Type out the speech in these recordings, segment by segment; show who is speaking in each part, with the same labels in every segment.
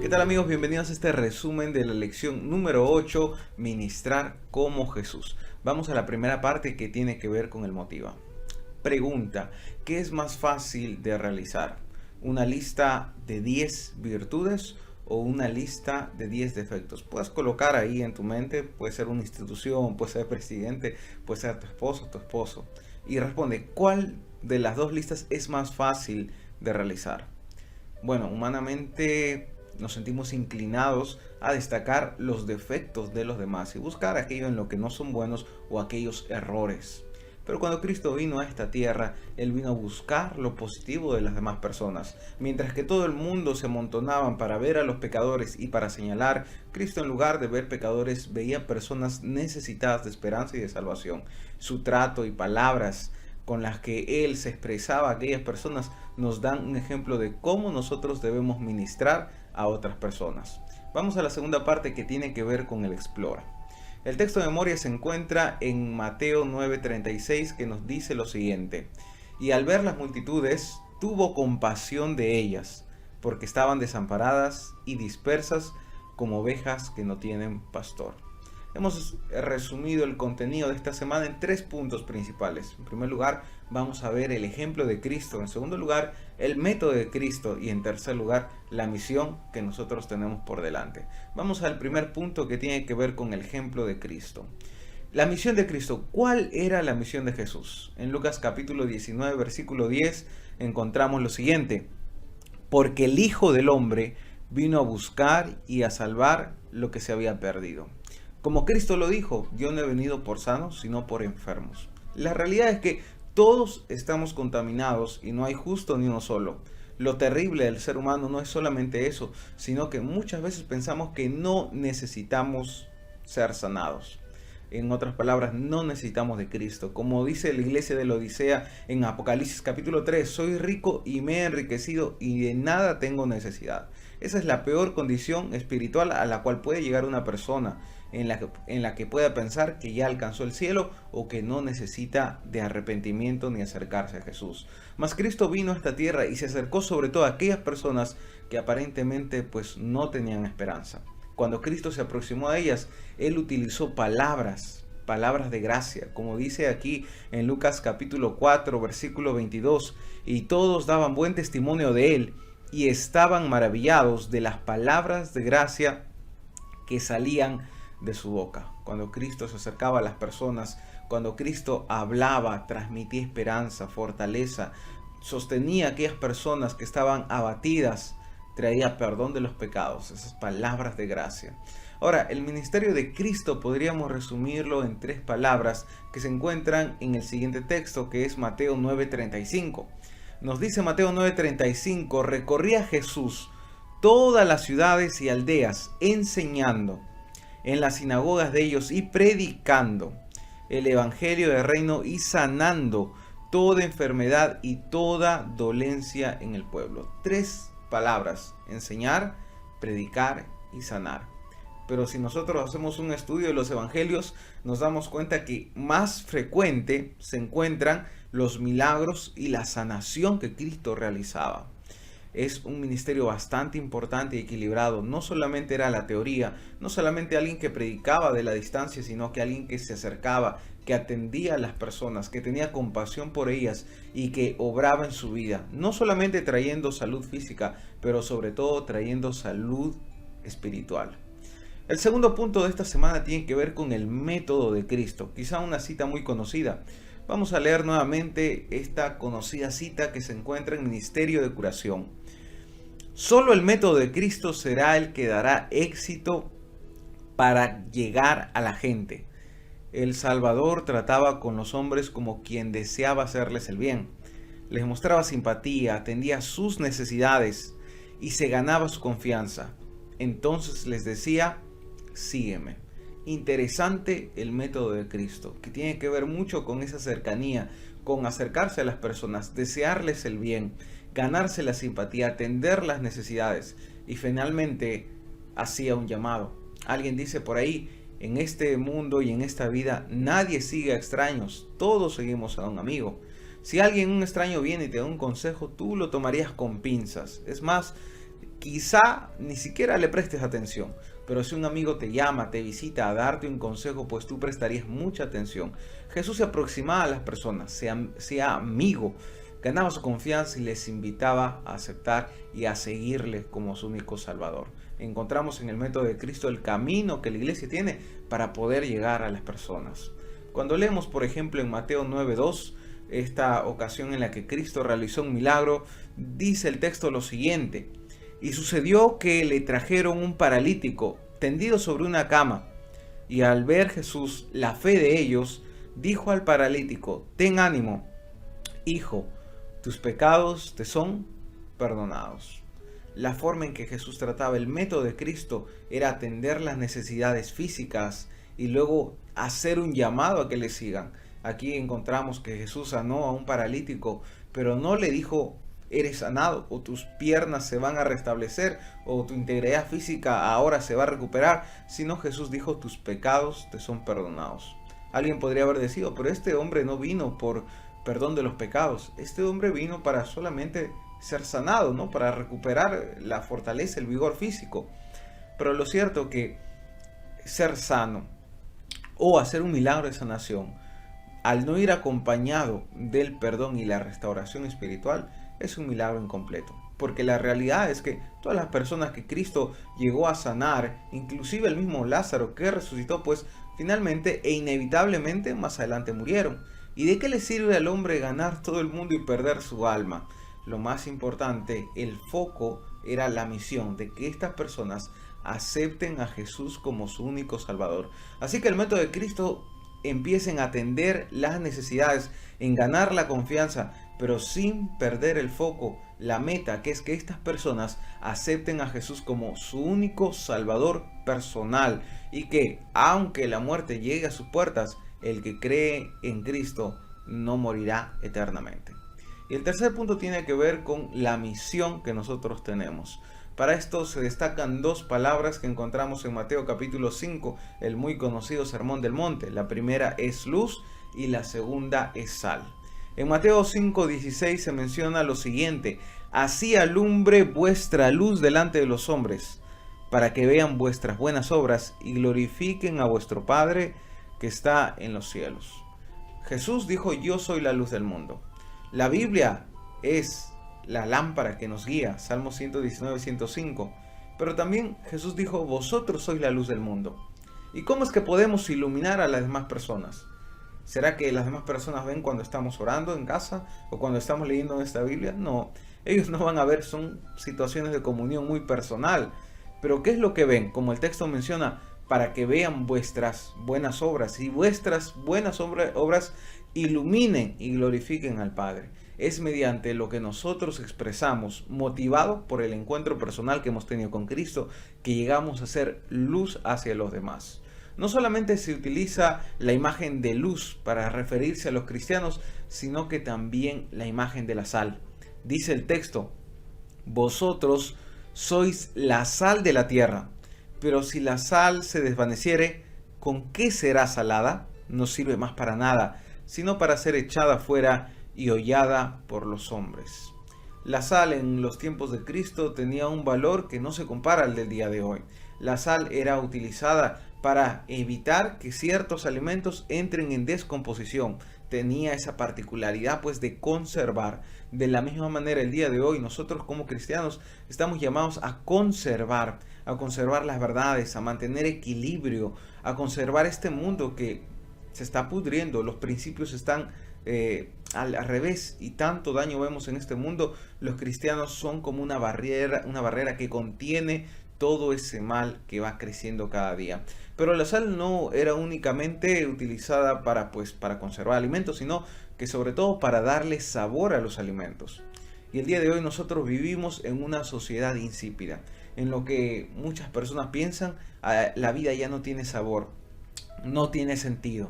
Speaker 1: ¿Qué tal amigos? Bienvenidos a este resumen de la lección número 8, Ministrar como Jesús. Vamos a la primera parte que tiene que ver con el motivo. Pregunta, ¿qué es más fácil de realizar? ¿Una lista de 10 virtudes o una lista de 10 defectos? Puedes colocar ahí en tu mente, puede ser una institución, puede ser presidente, puede ser tu esposo. Y responde, ¿cuál de las dos listas es más fácil de realizar? Bueno, humanamente nos sentimos inclinados a destacar los defectos de los demás y buscar aquello en lo que no son buenos o aquellos errores. Pero cuando Cristo vino a esta tierra, Él vino a buscar lo positivo de las demás personas. Mientras que todo el mundo se amontonaban para ver a los pecadores y para señalar, Cristo en lugar de ver pecadores veía personas necesitadas de esperanza y de salvación. Su trato y palabras con las que Él se expresaba a aquellas personas nos dan un ejemplo de cómo nosotros debemos ministrar a otras personas. Vamos a la segunda parte que tiene que ver con el explora. El texto de memoria se encuentra en Mateo 9:36 que nos dice lo siguiente: y al ver las multitudes tuvo compasión de ellas, porque estaban desamparadas y dispersas como ovejas que no tienen pastor. Hemos resumido el contenido de esta semana en 3 puntos principales. En primer lugar, vamos a ver el ejemplo de Cristo. En segundo lugar, el método de Cristo. Y en tercer lugar, la misión que nosotros tenemos por delante. Vamos al primer punto que tiene que ver con el ejemplo de Cristo. La misión de Cristo. ¿Cuál era la misión de Jesús? En Lucas capítulo 19, versículo 10, encontramos lo siguiente: porque el Hijo del Hombre vino a buscar y a salvar lo que se había perdido. Como Cristo lo dijo, yo no he venido por sanos, sino por enfermos. La realidad es que todos estamos contaminados y no hay justo ni uno solo. Lo terrible del ser humano no es solamente eso, sino que muchas veces pensamos que no necesitamos ser sanados. En otras palabras, no necesitamos de Cristo. Como dice la iglesia de la Odisea en Apocalipsis capítulo 3, soy rico y me he enriquecido y de nada tengo necesidad. Esa es la peor condición espiritual a la cual puede llegar una persona, en la que pueda pensar que ya alcanzó el cielo o que no necesita de arrepentimiento ni acercarse a Jesús. Mas Cristo vino a esta tierra y se acercó sobre todo a aquellas personas que aparentemente pues no tenían esperanza. Cuando Cristo se aproximó a ellas, Él utilizó palabras de gracia, como dice aquí en Lucas capítulo 4, versículo 22, y todos daban buen testimonio de Él y estaban maravillados de las palabras de gracia que salían de su boca. Cuando Cristo se acercaba a las personas, cuando Cristo hablaba, transmitía esperanza, fortaleza, sostenía a aquellas personas que estaban abatidas, traía perdón de los pecados, esas palabras de gracia. Ahora, el ministerio de Cristo podríamos resumirlo en 3 palabras que se encuentran en el siguiente texto, que es Mateo 9:35. Nos dice Mateo 9:35, recorría Jesús todas las ciudades y aldeas, enseñando en las sinagogas de ellos y predicando el evangelio del reino y sanando toda enfermedad y toda dolencia en el pueblo. 3 palabras: enseñar, predicar y sanar. Pero si nosotros hacemos un estudio de los evangelios, nos damos cuenta que más frecuente se encuentran los milagros y la sanación que Cristo realizaba. Es un ministerio bastante importante y equilibrado. No solamente era la teoría, no solamente alguien que predicaba de la distancia, sino que alguien que se acercaba, que atendía a las personas, que tenía compasión por ellas y que obraba en su vida. No solamente trayendo salud física, pero sobre todo trayendo salud espiritual. El segundo punto de esta semana tiene que ver con el método de Cristo. Quizá una cita muy conocida. Vamos a leer nuevamente esta conocida cita que se encuentra en Ministerio de Curación. Solo el método de Cristo será el que dará éxito para llegar a la gente. El Salvador trataba con los hombres como quien deseaba hacerles el bien. Les mostraba simpatía, atendía sus necesidades y se ganaba su confianza. Entonces les decía, sígueme. Interesante el método de Cristo, que tiene que ver mucho con esa cercanía, con acercarse a las personas, desearles el bien, ganarse la simpatía, atender las necesidades y finalmente hacía un llamado. Alguien dice por ahí, en este mundo y en esta vida nadie sigue a extraños, todos seguimos a un amigo. Si un extraño viene y te da un consejo, tú lo tomarías con pinzas. Es más, quizá ni siquiera le prestes atención, pero si un amigo te llama, te visita a darte un consejo, pues tú prestarías mucha atención. Jesús se aproximaba a las personas, sea amigo, ganaba su confianza y les invitaba a aceptar y a seguirle como su único Salvador. Encontramos en el método de Cristo el camino que la iglesia tiene para poder llegar a las personas. Cuando leemos, por ejemplo, en Mateo 9:2, esta ocasión en la que Cristo realizó un milagro, dice el texto lo siguiente: y sucedió que le trajeron un paralítico tendido sobre una cama, y al ver Jesús la fe de ellos, dijo al paralítico: ten ánimo, hijo, tus pecados te son perdonados. La forma en que Jesús trataba, el método de Cristo, era atender las necesidades físicas y luego hacer un llamado a que le sigan. Aquí encontramos que Jesús sanó a un paralítico, pero no le dijo: eres sanado, o tus piernas se van a restablecer, o tu integridad física ahora se va a recuperar, sino Jesús dijo: tus pecados te son perdonados. Alguien podría haber decidido: pero este hombre no vino por perdón de los pecados, este hombre vino para solamente ser sanado, ¿no? Para recuperar la fortaleza, el vigor físico. Pero lo cierto que ser sano o hacer un milagro de sanación, al no ir acompañado del perdón y la restauración espiritual, es un milagro incompleto. Porque la realidad es que todas las personas que Cristo llegó a sanar, inclusive el mismo Lázaro que resucitó, pues finalmente e inevitablemente más adelante murieron. ¿Y de qué le sirve al hombre ganar todo el mundo y perder su alma? Lo más importante, el foco era la misión de que estas personas acepten a Jesús como su único Salvador. Así que el método de Cristo empieza en atender las necesidades, en ganar la confianza, pero sin perder el foco, la meta, que es que estas personas acepten a Jesús como su único Salvador personal, y que aunque la muerte llegue a sus puertas, el que cree en Cristo no morirá eternamente. Y el tercer punto tiene que ver con la misión que nosotros tenemos. Para esto se destacan dos palabras que encontramos en Mateo capítulo 5, el muy conocido Sermón del Monte. La primera es luz y la segunda es sal. En Mateo 5:16 se menciona lo siguiente: así alumbre vuestra luz delante de los hombres, para que vean vuestras buenas obras y glorifiquen a vuestro Padre que está en los cielos. Jesús dijo: yo soy la luz del mundo. La Biblia es la lámpara que nos guía, Salmo 119:105. Pero también Jesús dijo: vosotros sois la luz del mundo. ¿Y cómo es que podemos iluminar a las demás personas? ¿Será que las demás personas ven cuando estamos orando en casa o cuando estamos leyendo esta Biblia? No, ellos no van a ver, son situaciones de comunión muy personal. Pero ¿qué es lo que ven? Como el texto menciona, para que vean vuestras buenas obras, y vuestras buenas obras iluminen y glorifiquen al Padre. Es mediante lo que nosotros expresamos, motivado por el encuentro personal que hemos tenido con Cristo, que llegamos a ser luz hacia los demás. No solamente se utiliza la imagen de luz para referirse a los cristianos, sino que también la imagen de la sal. Dice el texto: vosotros sois la sal de la tierra, pero si la sal se desvaneciere, ¿con qué será salada? No sirve más para nada, sino para ser echada fuera y hollada por los hombres. La sal en los tiempos de Cristo tenía un valor que no se compara al del día de hoy. La sal era utilizada para evitar que ciertos alimentos entren en descomposición. Tenía esa particularidad pues de conservar. De la misma manera, el día de hoy nosotros como cristianos estamos llamados a conservar las verdades, a mantener equilibrio, a conservar este mundo que se está pudriendo, los principios están al revés y tanto daño vemos en este mundo. Los cristianos son como una barrera que contiene todo ese mal que va creciendo cada día. Pero la sal no era únicamente utilizada para conservar alimentos, sino que sobre todo para darle sabor a los alimentos. Y el día de hoy nosotros vivimos en una sociedad insípida, en lo que muchas personas piensan: la vida ya no tiene sabor, no tiene sentido.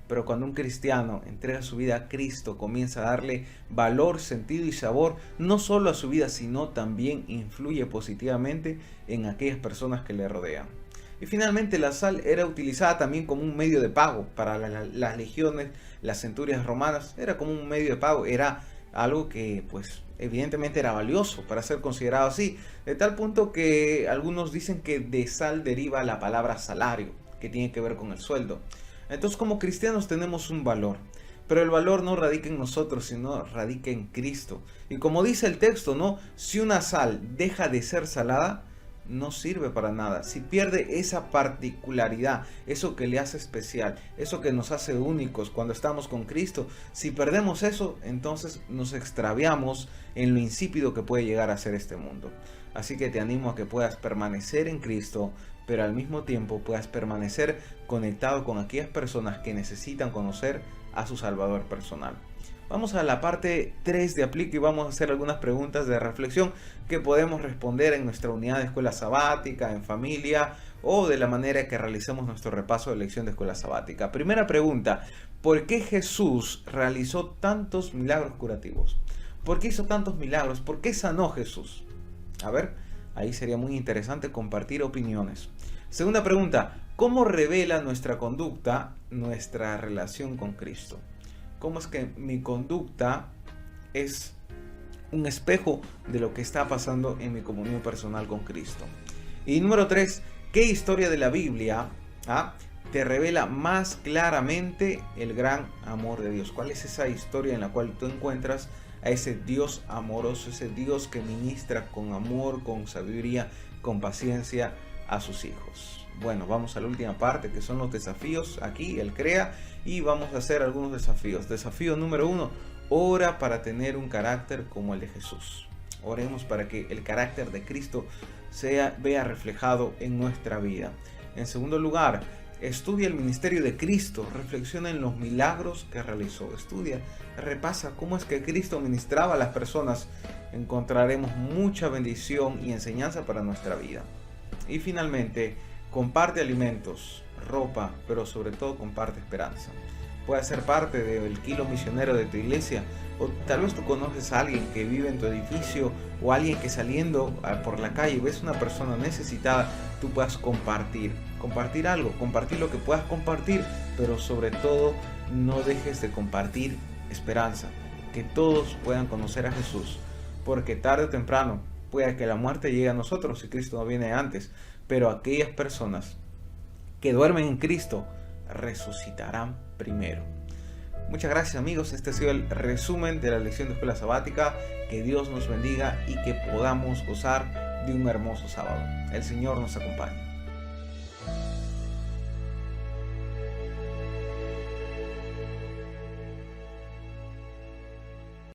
Speaker 1: Pero cuando un cristiano entrega su vida a Cristo, comienza a darle valor, sentido y sabor, no solo a su vida, sino también influye positivamente en aquellas personas que le rodean. Y finalmente, la sal era utilizada también como un medio de pago para las legiones, las centurias romanas. Era como un medio de pago, era algo que pues evidentemente era valioso para ser considerado así, de tal punto que algunos dicen que de sal deriva la palabra salario, que tiene que ver con el sueldo. Entonces, como cristianos tenemos un valor, pero el valor no radica en nosotros, sino radica en Cristo. Y como dice el texto, ¿no? Si una sal deja de ser salada, no sirve para nada. Si pierde esa particularidad, eso que le hace especial, eso que nos hace únicos cuando estamos con Cristo, si perdemos eso, entonces nos extraviamos en lo insípido que puede llegar a ser este mundo. Así que te animo a que puedas permanecer en Cristo, pero al mismo tiempo puedas permanecer conectado con aquellas personas que necesitan conocer a su Salvador personal. Vamos a la parte 3 de Aplica y vamos a hacer algunas preguntas de reflexión que podemos responder en nuestra unidad de escuela sabática, en familia o de la manera que realicemos nuestro repaso de lección de escuela sabática. Primera pregunta: ¿por qué Jesús realizó tantos milagros curativos? ¿Por qué hizo tantos milagros? ¿Por qué sanó Jesús? A ver, ahí sería muy interesante compartir opiniones. Segunda pregunta: ¿cómo revela nuestra conducta nuestra relación con Cristo? ¿Cómo es que mi conducta es un espejo de lo que está pasando en mi comunión personal con Cristo? Y número 3, ¿qué historia de la Biblia te revela más claramente el gran amor de Dios? ¿Cuál es esa historia en la cual tú encuentras a ese Dios amoroso, ese Dios que ministra con amor, con sabiduría, con paciencia a sus hijos? Bueno, vamos a la última parte, que son los desafíos aquí, el CREA, y vamos a hacer algunos desafíos. Desafío número 1, ora para tener un carácter como el de Jesús. Oremos para que el carácter de Cristo vea reflejado en nuestra vida. En segundo lugar, estudia el ministerio de Cristo, reflexiona en los milagros que realizó, estudia, repasa cómo es que Cristo ministraba a las personas. Encontraremos mucha bendición y enseñanza para nuestra vida. Y finalmente, comparte alimentos, ropa, pero sobre todo comparte esperanza. Puede ser parte del kilo misionero de tu iglesia, o tal vez tú conoces a alguien que vive en tu edificio, o alguien que saliendo por la calle ves una persona necesitada, tú puedas compartir algo, compartir lo que puedas compartir, pero sobre todo no dejes de compartir esperanza, que todos puedan conocer a Jesús, porque tarde o temprano puede que la muerte llegue a nosotros si Cristo no viene antes, pero aquellas personas que duermen en Cristo resucitarán primero. Muchas gracias, amigos, este ha sido el resumen de la lección de escuela sabática. Que Dios nos bendiga y que podamos gozar de un hermoso sábado. El Señor nos acompañe.